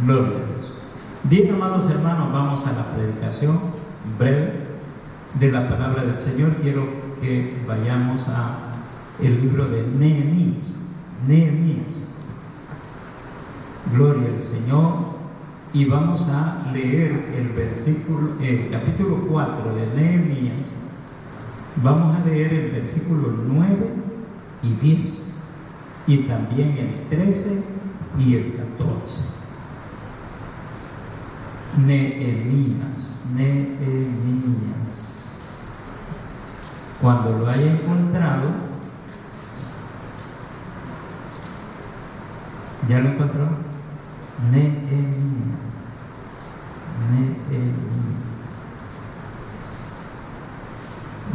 Gloria a Dios. Bien, amados hermanos, vamos a la predicación breve de la palabra del Señor. Quiero que vayamos a el libro de Nehemías. Gloria al Señor. Y vamos a leer el capítulo 4 de Nehemías. Vamos a leer el versículo 9 y 10, y también el 13 y el 14. Nehemías. Cuando lo haya encontrado, ¿ya lo encontró? Nehemías.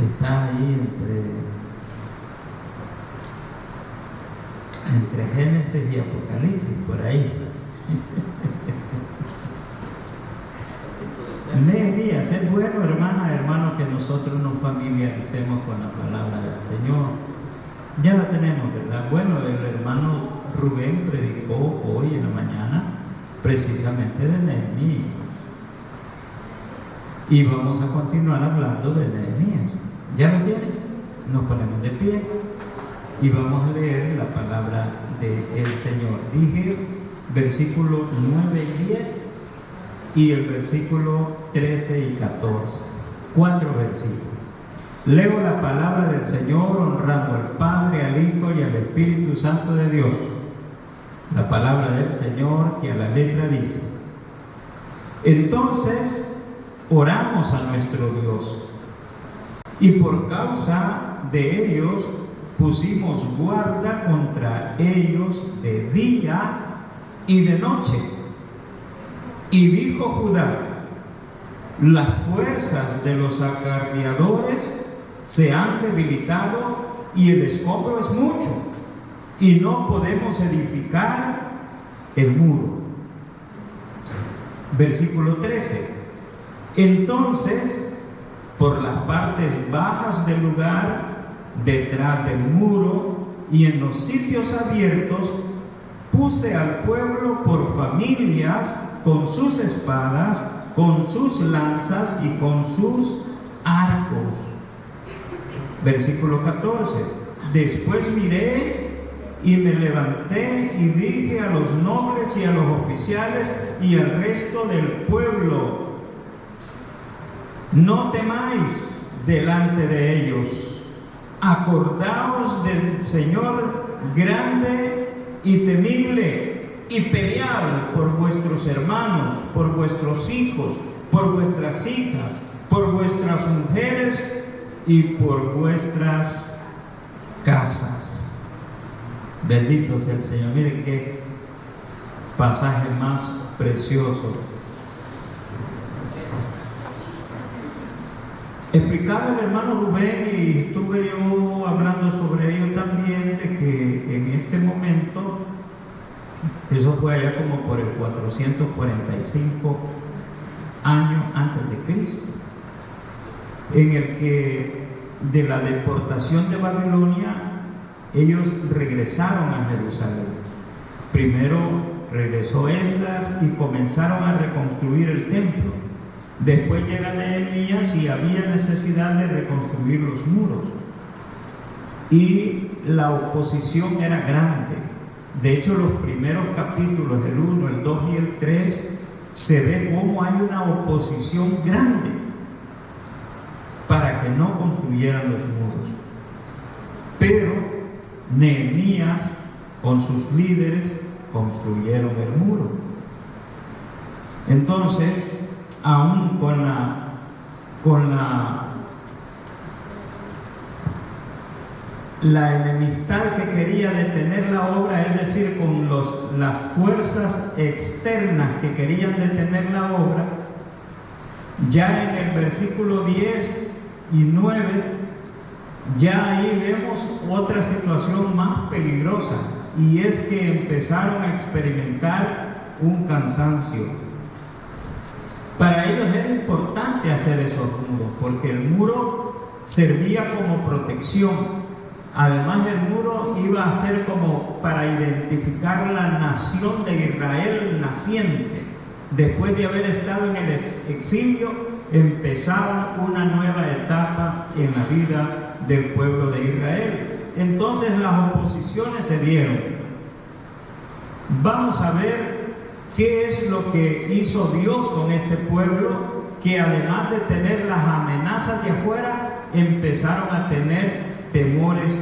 Está ahí entre Génesis y Apocalipsis, por ahí. Nehemías, es bueno, hermano, que nosotros nos familiaricemos con la palabra del Señor. Ya la tenemos, ¿verdad? Bueno, el hermano Rubén predicó hoy en la mañana precisamente de Nehemías. Y vamos a continuar hablando de Nehemías. ¿Ya lo tienen? Nos ponemos de pie y vamos a leer la palabra del Señor. Dije versículo 9 y 10 y el versículo 13 y 14. 4 versículos. Leo la palabra del Señor honrando al Padre, al Hijo y al Espíritu Santo de Dios. La palabra del Señor que a la letra dice: entonces oramos a nuestro Dios, y por causa de ellos pusimos guarda contra ellos de día y de noche. Y dijo Judá: las fuerzas de los acarreadores se han debilitado y el escombro es mucho, y no podemos edificar el muro. Versículo 13. Entonces, por las partes bajas del lugar, detrás del muro y en los sitios abiertos, puse al pueblo por familias, con sus espadas, con sus lanzas y con sus arcos. Versículo 14. Después miré y me levanté y dije a los nobles y a los oficiales y al resto del pueblo: no temáis delante de ellos, acordaos del Señor grande y temible, y pelead por vuestros hermanos, por vuestros hijos, por vuestras hijas, por vuestras mujeres y por vuestras casas. Bendito sea el Señor. Miren qué pasaje más precioso. Explicaba el hermano Rubén, y estuve yo hablando sobre ello también, de que en este momento, eso fue allá como por el 445 años antes de Cristo, en el que de la deportación de Babilonia ellos regresaron a Jerusalén. Primero regresó Esdras y comenzaron a reconstruir el templo. Después llega Nehemías y había necesidad de reconstruir los muros, y la oposición era grande. De hecho, los primeros capítulos, el 1, el 2 y el 3, se ve cómo hay una oposición grande para que no construyeran los muros. Pero Nehemías con sus líderes construyeron el muro. Entonces, aún con la enemistad que quería detener la obra, es decir, con las fuerzas externas que querían detener la obra, ya en el versículo 10 y 9, ya ahí vemos otra situación más peligrosa, y es que empezaron a experimentar un cansancio. Para ellos era importante hacer esos muros, porque el muro servía como protección. Además, el muro iba a ser como para identificar la nación de Israel naciente. Después de haber estado en el exilio, empezaron una nueva etapa en la vida del pueblo de Israel. Entonces las oposiciones se dieron. Vamos a ver qué es lo que hizo Dios con este pueblo, que además de tener las amenazas de afuera, empezaron a tener temores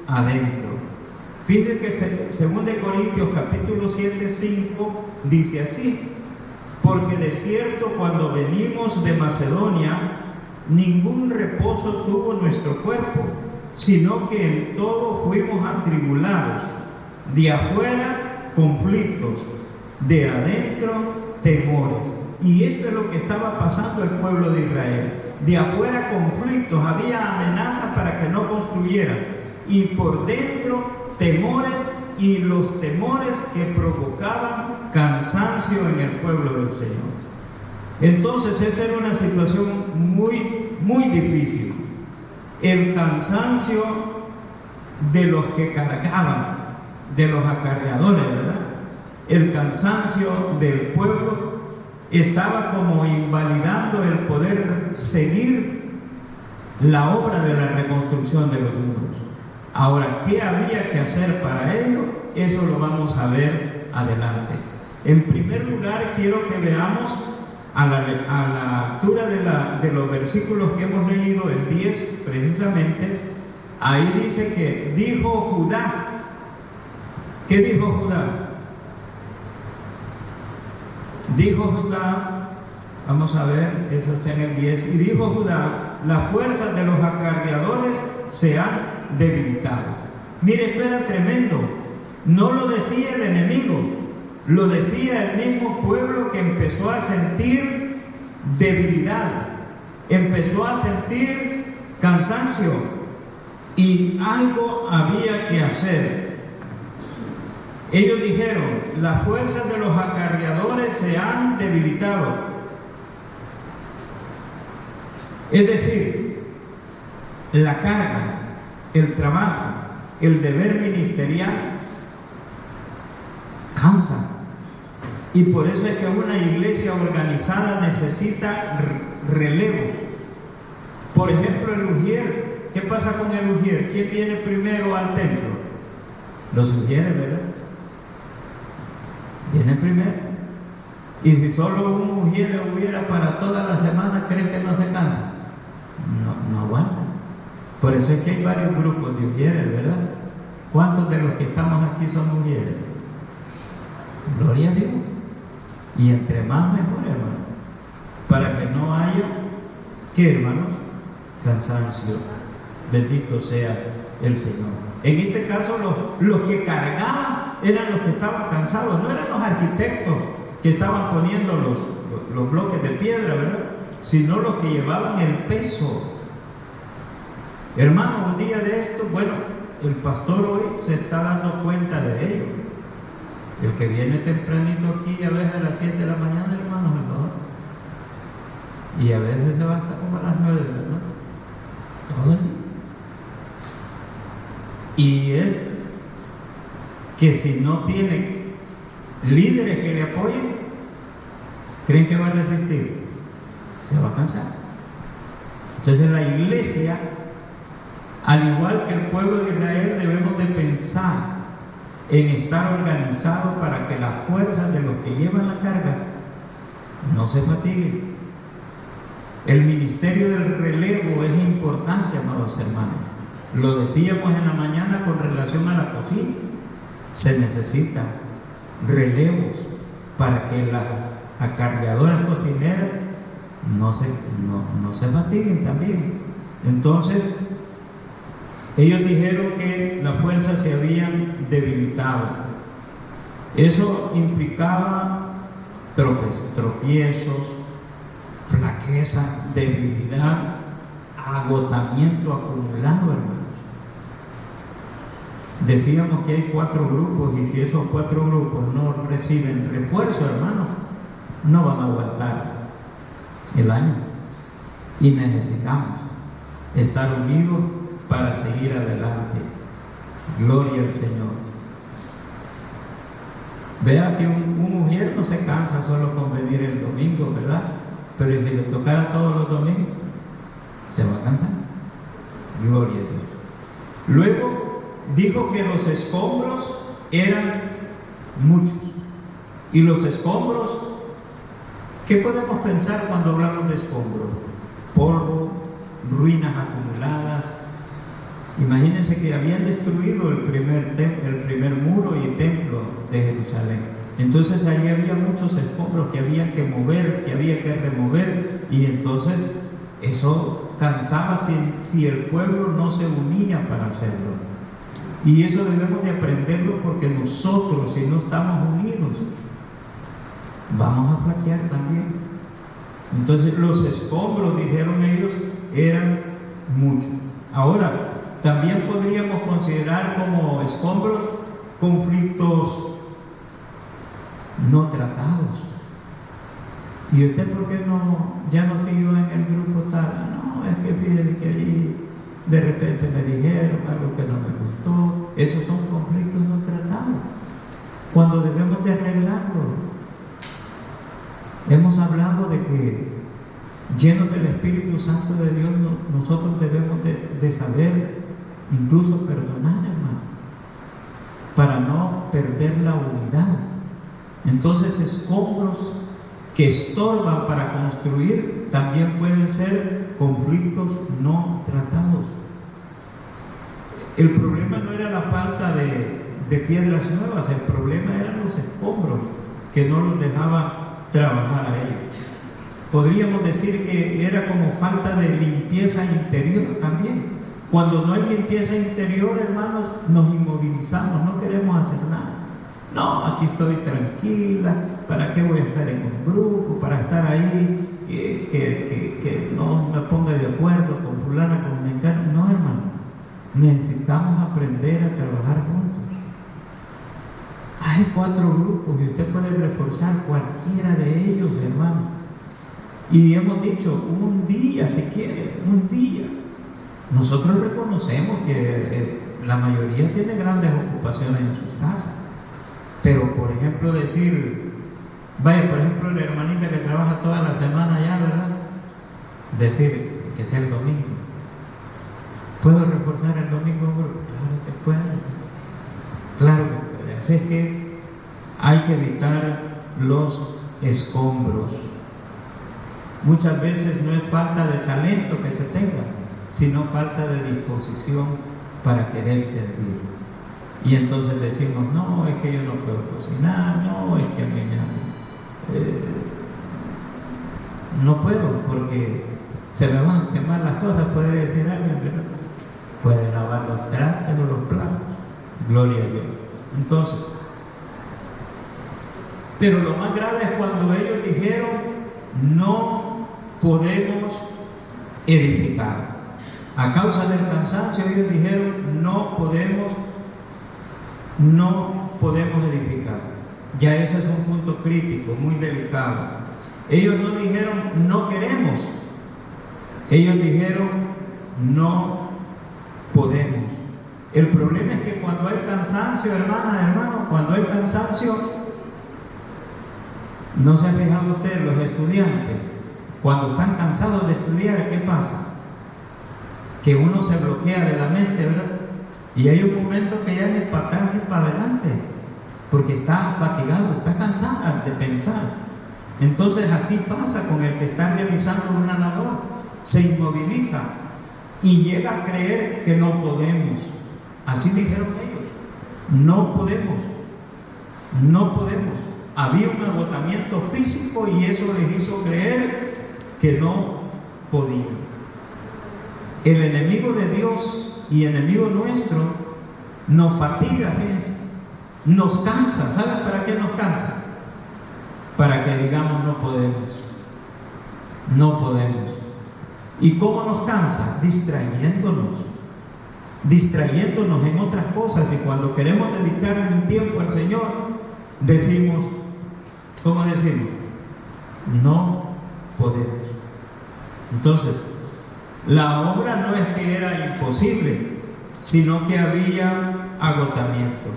adentro. Fíjense que 2 Corintios capítulo 7:5 dice así: porque de cierto cuando venimos de Macedonia, ningún reposo tuvo nuestro cuerpo, sino que en todo fuimos atribulados, de afuera conflictos, de adentro temores. Y esto es lo que estaba pasando el pueblo de Israel. De afuera conflictos, había amenazas para que no construyeran, y por dentro temores, y los temores que provocaban cansancio en el pueblo del Señor. Entonces esa era una situación muy difícil. El cansancio de los que cargaban, de los acarreadores, ¿verdad? El cansancio del pueblo estaba como invalidando el poder seguir la obra de la reconstrucción de los muros. Ahora, ¿qué había que hacer para ello? Eso lo vamos a ver adelante. En primer lugar, quiero que veamos a la altura de los versículos que hemos leído, el 10 precisamente. Ahí dice que dijo Judá. ¿Qué dijo Judá? Dijo Judá, vamos a ver, eso está en el 10, y dijo Judá: las fuerzas de los acarreadores se han debilitado. Mire, esto era tremendo. No lo decía el enemigo, lo decía el mismo pueblo, que empezó a sentir debilidad, empezó a sentir cansancio, y algo había que hacer. Ellos dijeron: las fuerzas de los acarreadores se han debilitado. Es decir, la carga, el trabajo, el deber ministerial cansa. Y por eso es que una iglesia organizada necesita relevo. Por ejemplo, el ujier. ¿Qué pasa con el ujier? ¿Quién viene primero al templo? Los ujieres, ¿verdad? Viene primero. Y si solo un ujier hubiera para toda la semana, ¿creen que no se cansa? No aguanta. Por eso es que hay varios grupos de ujieres, ¿verdad? ¿Cuántos de los que estamos aquí son ujieres? Gloria a Dios. Y entre más mejor, hermano, para que no haya, ¿qué, hermanos? Cansancio. Bendito sea el Señor. En este caso, los que cargaban eran los que estaban cansados, no eran los arquitectos que estaban poniendo los bloques de piedra, ¿verdad? Sino los que llevaban el peso. Hermano, un día de esto, bueno, el pastor hoy se está dando cuenta de ello. El que viene tempranito aquí, a veces a las 7 de la mañana, hermano, y a veces se va hasta como a las 9 de la noche, todo el día. Y es que si no tiene líderes que le apoyen, ¿creen que va a resistir? Se va a cansar. Entonces la iglesia, al igual que el pueblo de Israel, debemos de pensar en estar organizados para que las fuerzas de los que llevan la carga no se fatiguen. El ministerio del relevo es importante, amados hermanos. Lo decíamos en la mañana con relación a la cocina. Se necesitan relevos para que las acarreadoras cocineras no se fatiguen también. Entonces, ellos dijeron que las fuerzas se habían debilitado. Eso implicaba tropiezos, flaqueza, debilidad, agotamiento acumulado, hermanos. Decíamos que hay 4 grupos, y si esos 4 grupos no reciben refuerzo, hermanos, no van a aguantar el año. Y necesitamos estar unidos para seguir adelante. Gloria al Señor. Vea que un mujer no se cansa solo con venir el domingo, ¿verdad? Pero si le tocara todos los domingos, se va a cansar. Gloria a Dios. Luego dijo que los escombros eran muchos. Y los escombros, ¿qué podemos pensar cuando hablamos de escombros? Polvo, ruinas acumuladas. Imagínense que habían destruido el primer muro y templo de Jerusalén. Entonces allí había muchos escombros que había que mover, que había que remover, y entonces eso cansaba si el pueblo no se unía para hacerlo. Y eso debemos de aprenderlo, porque nosotros, si no estamos unidos, vamos a flaquear también. Entonces los escombros, dijeron ellos, eran muchos. Ahora, también podríamos considerar como escombros conflictos no tratados. ¿Y usted por qué ya no siguió en el grupo tal? No, es que fíjate que allí de repente me dijeron algo que no me gustó. Esos son conflictos no tratados, cuando debemos de arreglarlo. Hemos hablado de que, llenos del Espíritu Santo de Dios, nosotros debemos de saber incluso perdonar, hermano, para no perder la unidad. Entonces, escombros que estorban para construir también pueden ser conflictos no tratados. El problema no era la falta de piedras nuevas, el problema eran los escombros que no los dejaban trabajar a ellos. Podríamos decir que era como falta de limpieza interior también. Cuando no hay limpieza interior, hermanos, nos inmovilizamos, no queremos hacer nada. No, aquí estoy tranquila, ¿para qué voy a estar en un grupo? Para estar ahí, que no me ponga de acuerdo con fulana, con mengana. No, hermano, necesitamos aprender a trabajar juntos. Hay 4 grupos y usted puede reforzar cualquiera de ellos, hermano. Y hemos dicho, un día, si quiere, un día. Nosotros reconocemos que la mayoría tiene grandes ocupaciones en sus casas. Pero, por ejemplo, decir, vaya, por ejemplo, la hermanita que trabaja toda la semana allá, ¿verdad? Decir que sea el domingo. ¿Puedo reforzar el domingo? Claro que puedo. Claro que puede. Así es que hay que evitar los escombros. Muchas veces no es falta de talento que se tenga, sino falta de disposición para querer servir. Y entonces decimos, no, es que yo no puedo cocinar, no, es que a mí me hace, no puedo porque se me van a quemar las cosas, podría decir alguien, ¿verdad? Puede lavar los trastes o los platos, gloria a Dios. Entonces, pero lo más grave es cuando ellos dijeron, no podemos edificar. A causa del cansancio, ellos dijeron, no podemos edificar. Ya ese es un punto crítico, muy delicado. Ellos no dijeron, no queremos. Ellos dijeron, no podemos. El problema es que cuando hay cansancio, hermano, cuando hay cansancio, ¿no se ha fijado usted los estudiantes? Cuando están cansados de estudiar, ¿qué pasa? Que uno se bloquea de la mente, ¿verdad? Y hay un momento que ya ni para atrás ni para adelante, porque está fatigado, está cansado de pensar. Entonces así pasa con el que está realizando una labor, se inmoviliza y llega a creer que no podemos. Así dijeron ellos, no podemos. Había un agotamiento físico y eso les hizo creer que no podían. El enemigo de Dios y enemigo nuestro nos fatiga, fíjense, nos cansa. ¿Saben para qué nos cansa? Para que digamos no podemos. ¿Y cómo nos cansa? Distrayéndonos en otras cosas. Y cuando queremos dedicarle un tiempo al Señor, decimos, ¿cómo decimos? No podemos. Entonces, la obra no es que era imposible, sino que había agotamiento.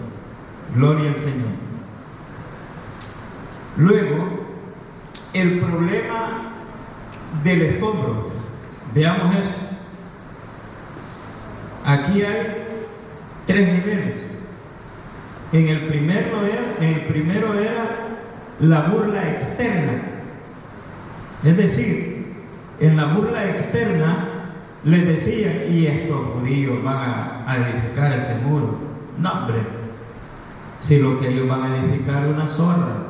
Gloria al Señor. Luego, el problema del escombro. Veamos eso. Aquí hay 3 niveles. En el primero era la burla externa. Es decir, en la burla externa les decían, y estos judíos van a edificar ese muro. No, hombre, si lo que ellos van a edificar es una zorra,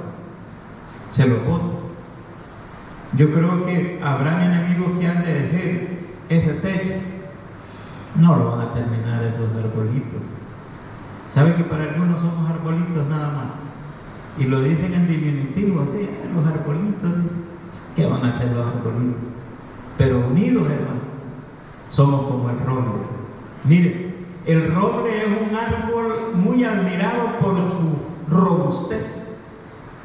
se lo ponen. Yo creo que habrán enemigos que han de decir, ese techo no lo van a terminar esos arbolitos. ¿Sabe que para algunos somos arbolitos nada más? Y lo dicen en diminutivo, así, los arbolitos, dicen. ¿Qué van a hacer los arbolitos? Pero unidos, hermano, somos como el roble. Mire, el roble es un árbol muy admirado por su robustez.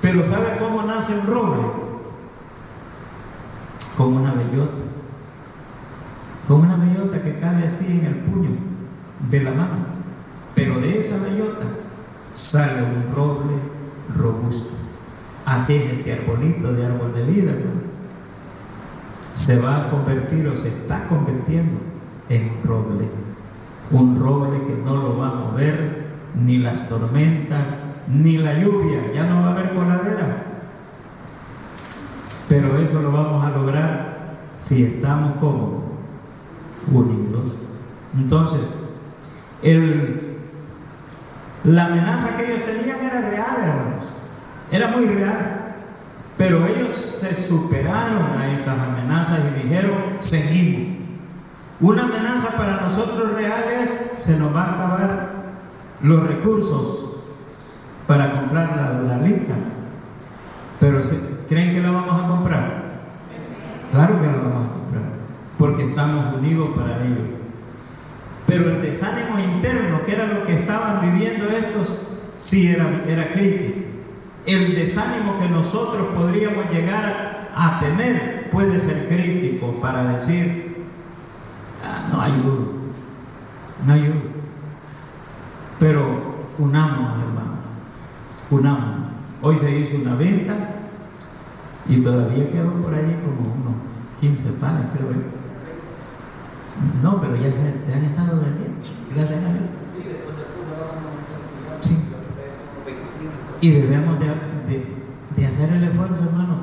Pero ¿sabe cómo nace un roble? Como una bellota. Como una bellota que cabe así en el puño de la mano. Pero de esa bellota sale un roble robusto. Así es este arbolito de árbol de vida, ¿no? Se va a convertir o se está convirtiendo en un roble que no lo va a mover ni las tormentas ni la lluvia. Ya no va a haber coladera, pero eso lo vamos a lograr si estamos como unidos. Entonces la amenaza que ellos tenían era real, hermanos, era muy real, pero ellos se superaron a esas amenazas y dijeron, seguimos. Una amenaza para nosotros real es, se nos va a acabar los recursos para comprar la lista, pero ¿creen que la vamos a comprar? Claro que la vamos a comprar, porque estamos unidos para ello. Pero el desánimo interno, que era lo que estaban viviendo estos, sí era crítico. El desánimo que nosotros podríamos llegar a tener puede ser crítico para decir, no ayudo. Pero unámonos, hermanos, unámonos. Hoy se hizo una venta y todavía quedó por ahí como unos 15 panes, creo yo. No, pero ya se han estado vendiendo, gracias a Dios. Sí, después de Sí. Y debemos de hacer el esfuerzo, hermano.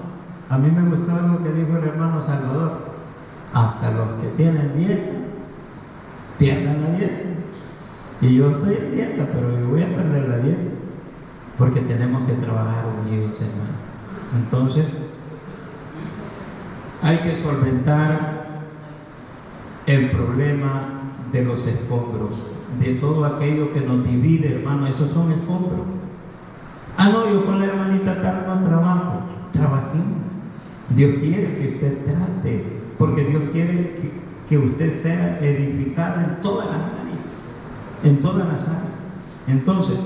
A mí me gustó algo que dijo el hermano Salvador. Hasta los que tienen dieta, pierdan la dieta. Y yo estoy en dieta, pero yo voy a perder la dieta. Porque tenemos que trabajar unidos, hermano. Entonces, hay que solventar el problema de los escombros, de todo aquello que nos divide, hermano. Esos son escombros. No, yo con la hermanita tal no trabajo. Trabajemos. Dios quiere que usted trate, porque Dios quiere que usted sea edificada en todas las áreas, en todas las áreas. Entonces,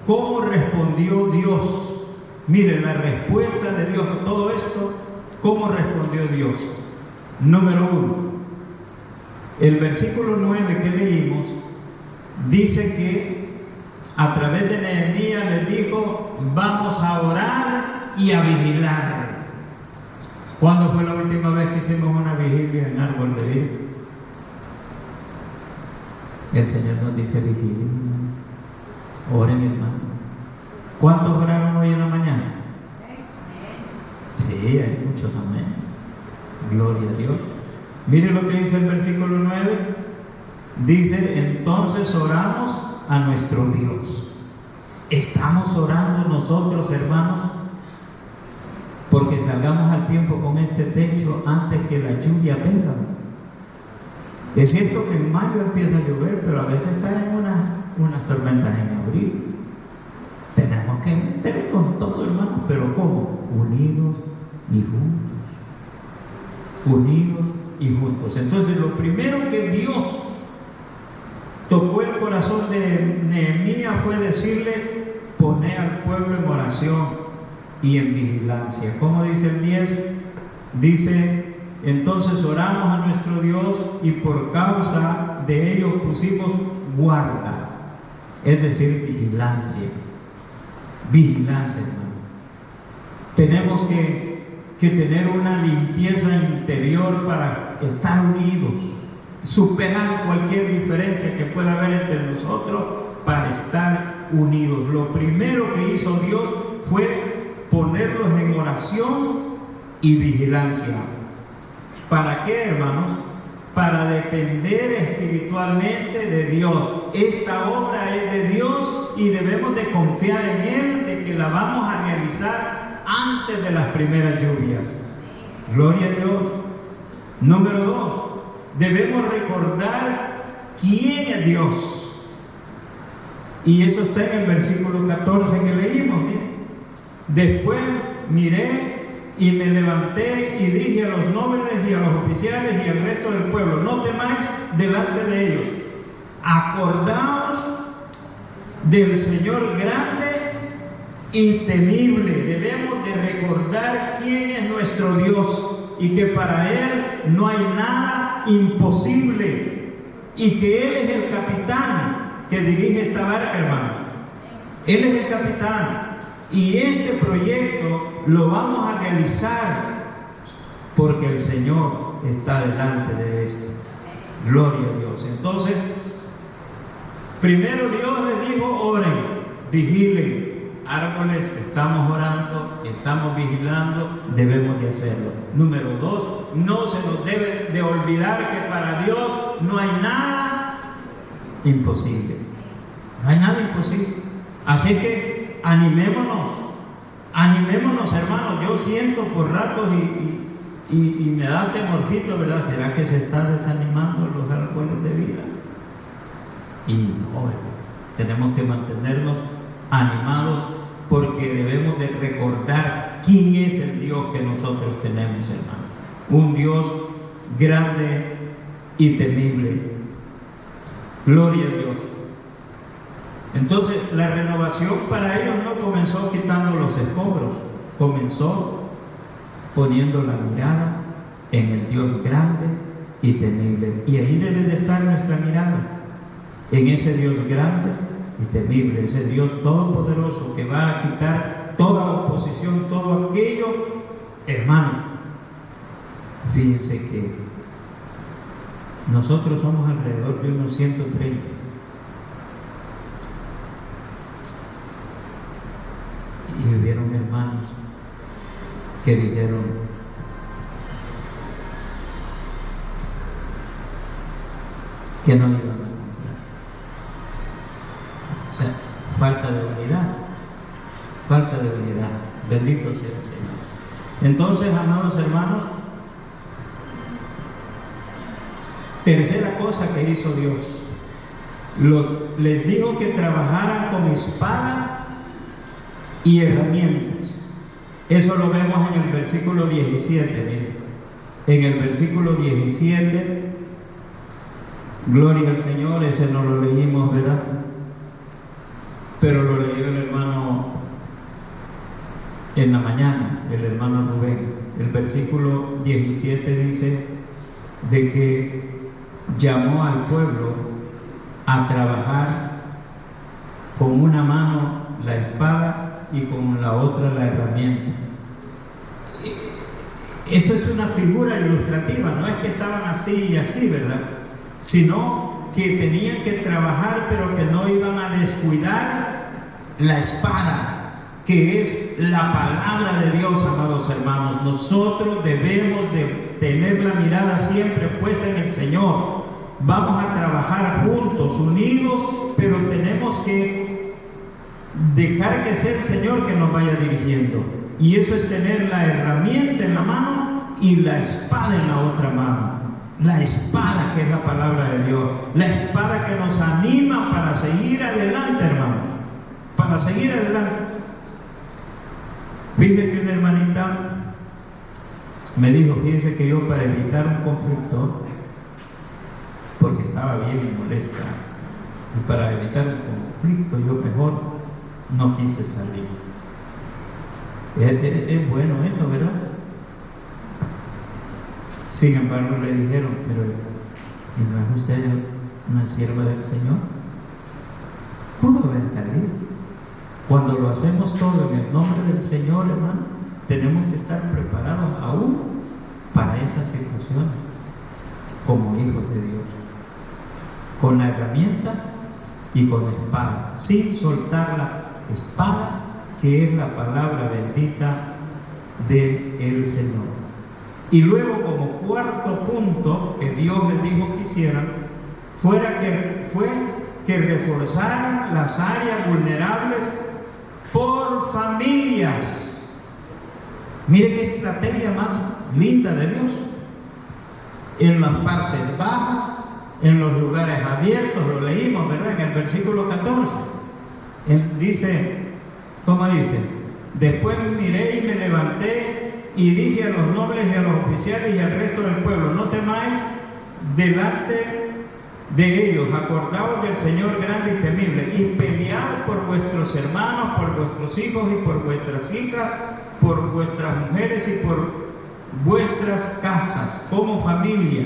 ¿cómo respondió Dios? Miren, la respuesta de Dios a todo esto, ¿cómo respondió Dios? Número 1, el versículo 9 que leímos dice que a través de Nehemías les dijo, vamos a orar y a vigilar. ¿Cuándo fue la última vez que hicimos una vigilia en árbol de vida? El Señor nos dice vigilia. Oren, hermano. ¿Cuántos oraron hoy en la mañana? Sí, hay muchos aménes. Gloria a Dios. Mire lo que dice el versículo 9. Dice, entonces oramos a nuestro Dios. ¿Estamos orando nosotros, hermanos, porque salgamos al tiempo con este techo antes que la lluvia venga? Es cierto que en mayo empieza a llover, pero a veces caen unas tormentas en abril. Tenemos que meterle con todo, hermano, pero ¿cómo? Unidos y juntos. Unidos y juntos. Entonces, lo primero que Dios tocó el corazón de Nehemías fue decirle, poné al pueblo en oración y en vigilancia. ¿Cómo dice el 10? Dice, entonces oramos a nuestro Dios y por causa de ellos pusimos guarda. es decir, vigilancia. Vigilancia, hermano. Tenemos que tener una limpieza interior para estar unidos, superar cualquier diferencia que pueda haber entre nosotros para estar unidos. Lo primero que hizo Dios fue ponerlos en oración y vigilancia. ¿Para qué, hermanos? Para depender espiritualmente de Dios. Esta obra es de Dios y debemos de confiar en Él, de que la vamos a realizar antes de las primeras lluvias. Gloria a Dios. Número 2, debemos recordar quién es Dios. Y eso está en el versículo 14 que leímos. ¿Bien? Después miré y me levanté y dije a los nobles y a los oficiales y al resto del pueblo: no temáis delante de ellos. Acordaos del Señor grande y temible. Debemos de recordar quién es nuestro Dios y que para Él no hay nada imposible, y que Él es el capitán que dirige esta barca, hermanos. Él es el capitán, y este proyecto lo vamos a realizar porque el Señor está delante de esto. Gloria a Dios. Entonces, primero Dios les dijo: oren, vigilen. Árboles, estamos orando, estamos vigilando, debemos de hacerlo. Número 2, no se nos debe de olvidar que para Dios no hay nada imposible. No hay nada imposible. Así que animémonos, hermanos. Yo siento por ratos y me da temorcito, ¿verdad? ¿Será que se están desanimando los árboles de vida? Y no, tenemos que mantenernos animados, porque debemos de recordar quién es el Dios que nosotros tenemos, hermano. Un Dios grande y temible. Gloria a Dios. Entonces, la renovación para ellos no comenzó quitando los escombros, comenzó poniendo la mirada en el Dios grande y temible. Y ahí debe de estar nuestra mirada, en ese Dios grande y temible, ese Dios todopoderoso que va a quitar toda oposición, todo aquello. Hermanos, fíjense que nosotros somos alrededor de unos 130. Y hubieron hermanos que dijeron: que no iban a cumplir. O sea, falta de unidad. Bendito sea el Señor. Entonces, amados hermanos, tercera cosa que hizo Dios: les dijo que trabajaran con espada y herramientas. Eso lo vemos en el versículo 17. Miren, en el versículo 17, gloria al Señor. Ese no lo leímos, ¿verdad? Pero lo leyó el hermano en la mañana, el hermano Rubén. El versículo 17 dice de que llamó al pueblo a trabajar con una mano la espada y con la otra la herramienta. Eso es una figura ilustrativa, no es que estaban así y así, ¿verdad? Sino que tenían que trabajar, pero que no iban a descuidar la espada, que es la palabra de Dios, amados hermanos. Nosotros debemos de tener la mirada siempre puesta en el Señor. Vamos a trabajar juntos, unidos, pero tenemos que dejar que sea el Señor que nos vaya dirigiendo. Y eso es tener la herramienta en la mano y la espada en la otra mano. La espada, que es la palabra de Dios, la espada que nos anima para seguir adelante, hermanos, para seguir adelante. Fíjese que una hermanita me dijo: fíjese que yo, para evitar un conflicto, porque estaba bien molesta, y para evitar un conflicto yo mejor no quise salir. Es bueno eso, ¿verdad? Sin embargo, le dijeron: pero ¿y no es usted una sierva del Señor? Pudo haber salido. Cuando lo hacemos todo en el nombre del Señor, hermano, tenemos que estar preparados aún para esas situaciones, como hijos de Dios, con la herramienta y con la espada, sin soltar la espada, que es la palabra bendita del Señor. Y luego, como cuarto punto que Dios les dijo que hicieran, fue que reforzaran las áreas vulnerables por familias. Mire qué estrategia más linda de Dios. En las partes bajas, en los lugares abiertos, lo leímos, ¿verdad? En el versículo 14. Dice, ¿cómo dice? Después miré y me levanté y dije a los nobles y a los oficiales y al resto del pueblo: no temáis delante de ellos, acordaos del Señor grande y temible, y pelead por vuestros hermanos, por vuestros hijos y por vuestras hijas, por vuestras mujeres y por vuestras casas, como familia.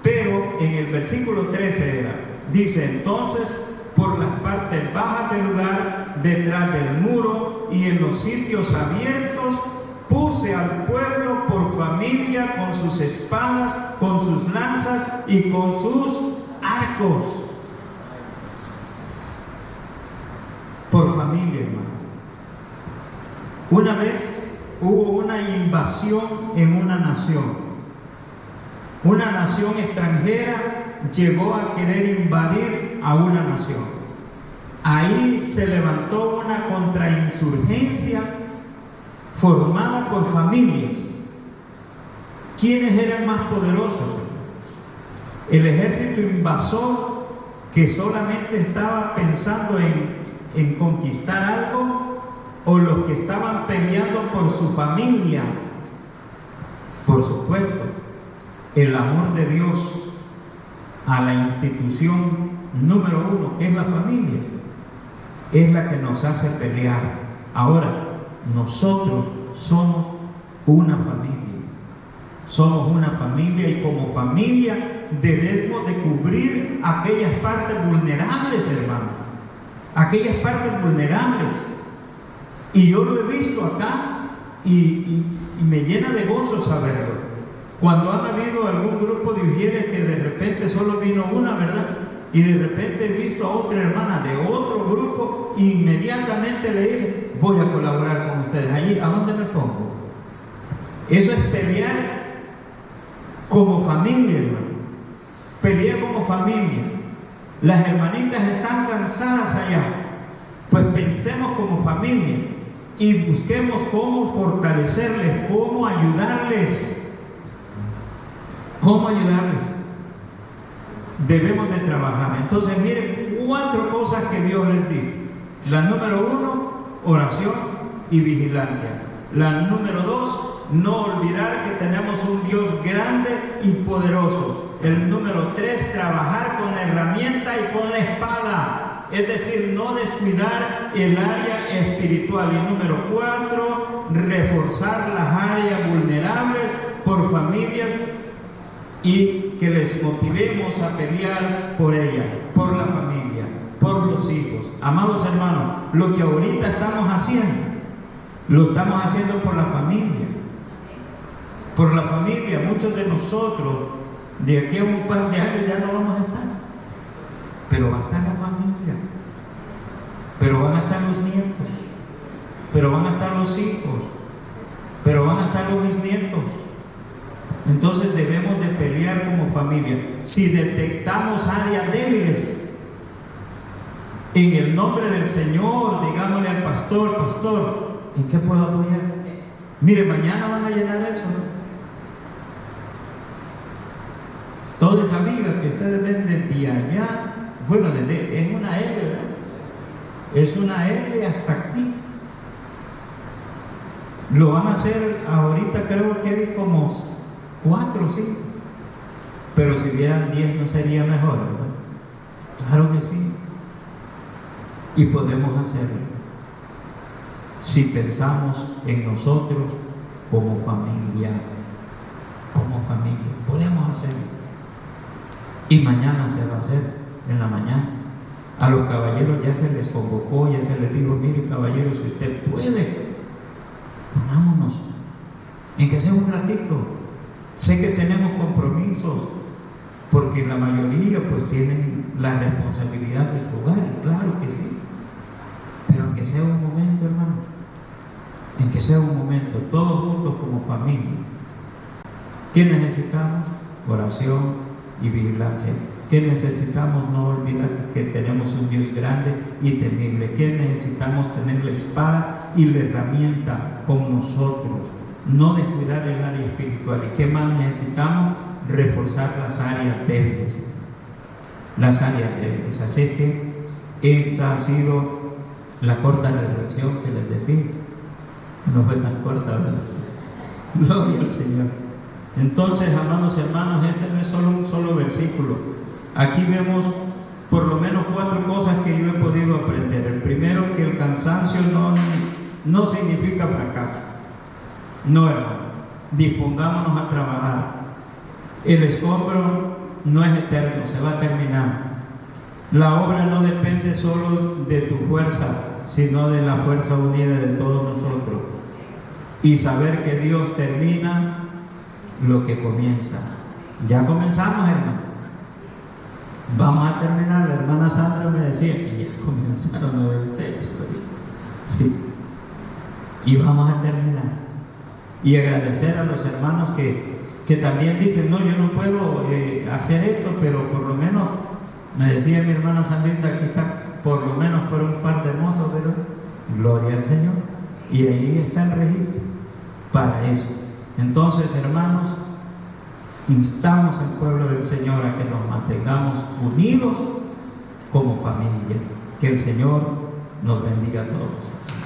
Pero en el versículo 13 dice: entonces, por las partes bajas del lugar, detrás del muro y en los sitios abiertos, puse al pueblo por familia, con sus espadas, con sus lanzas y con sus arcos. Por familia, hermano. Una vez hubo una invasión en una nación. Una nación extranjera llegó a querer invadir a una nación. Ahí se levantó una contrainsurgencia formada por familias. ¿Quiénes eran más poderosos? El ejército invasor, que solamente estaba pensando en conquistar algo, o los que estaban peleando por su familia. Por supuesto, el amor de Dios a la institución número uno, que es la familia, es la que nos hace pelear. Ahora, nosotros somos una familia. Somos una familia, y como familia debemos de cubrir aquellas partes vulnerables, hermanos. Aquellas partes vulnerables. Y yo lo he visto acá y me llena de gozo saberlo. Cuando han habido algún grupo de ujieres que de repente solo vino una, ¿verdad? Y de repente he visto a otra hermana de otro grupo, e inmediatamente le dice: voy a colaborar con ustedes. Allí, ¿a dónde me pongo? Eso es pelear como familia, hermano. Pelear como familia. Las hermanitas están cansadas allá. Pues pensemos como familia y busquemos cómo fortalecerles, cómo ayudarles. ¿Cómo ayudarles? Debemos de trabajar. Entonces, miren, 4 cosas que Dios les dijo. La número 1, oración y vigilancia. La número 2, no olvidar que tenemos un Dios grande y poderoso. El número 3, trabajar con la herramienta y con la espada. Es decir, no descuidar el área espiritual. Y número 4, reforzar las áreas vulnerables por familias, y que les motivemos a pelear por ella, por la familia, por los hijos. Amados hermanos, lo que ahorita estamos haciendo, lo estamos haciendo por la familia. Por la familia. Muchos de nosotros, de aquí a un par de años ya no vamos a estar, pero va a estar la familia, pero van a estar los nietos, pero van a estar los hijos, pero van a estar los bisnietos. Entonces debemos de pelear como familia. Si detectamos áreas débiles, en el nombre del Señor, digámosle al pastor: pastor, ¿en qué puedo apoyar? Mire, mañana van a llenar eso, ¿no? Toda esa viga que ustedes ven desde allá, bueno, es una L, ¿verdad? Es una L hasta aquí. Lo van a hacer ahorita, creo que hay como 4 o 5. Pero si hubieran 10, ¿no sería mejor, ¿verdad? Claro que sí. Y podemos hacerlo si pensamos en nosotros como familia. Como familia podemos hacerlo. Y mañana se va a hacer, en la mañana. A los caballeros ya se les convocó, ya se les dijo: mire, caballeros, si usted puede, unámonos, en que sea un ratito. Sé que tenemos compromisos, porque la mayoría pues tienen la responsabilidad de su hogar, y claro que sí, pero en que sea un momento, hermanos, en que sea un momento, todos juntos como familia. ¿Qué necesitamos? Oración y vigilancia. ¿Qué necesitamos? No olvidar que tenemos un Dios grande y temible. ¿Qué necesitamos? Tener la espada y la herramienta con nosotros, no descuidar el área espiritual. ¿Y qué más necesitamos? Reforzar las áreas débiles, Así que esta ha sido la corta reflexión que les decía. No fue tan corta, ¿verdad? Gloria al Señor. Entonces, amados hermanos, este no es solo un solo versículo. Aquí vemos por lo menos 4 cosas que yo he podido aprender. El primero, que el cansancio no significa fracaso. No, hermano. Dispongámonos a trabajar. El escombro no es eterno, se va a terminar. La obra no depende solo de tu fuerza, sino de la fuerza unida de todos nosotros. Y saber que Dios termina lo que comienza. Ya comenzamos, hermano. Vamos a terminar. La hermana Sandra me decía que ya comenzaron el texto. Sí. Y vamos a terminar. Y agradecer a los hermanos que también dicen: no, yo no puedo hacer esto, pero por lo menos, me decía mi hermana Sandrita, aquí está, por lo menos fueron un par de mozos, ¿verdad? Gloria al Señor. Y ahí está el registro para eso. Entonces, hermanos, instamos al pueblo del Señor a que nos mantengamos unidos como familia. Que el Señor nos bendiga a todos.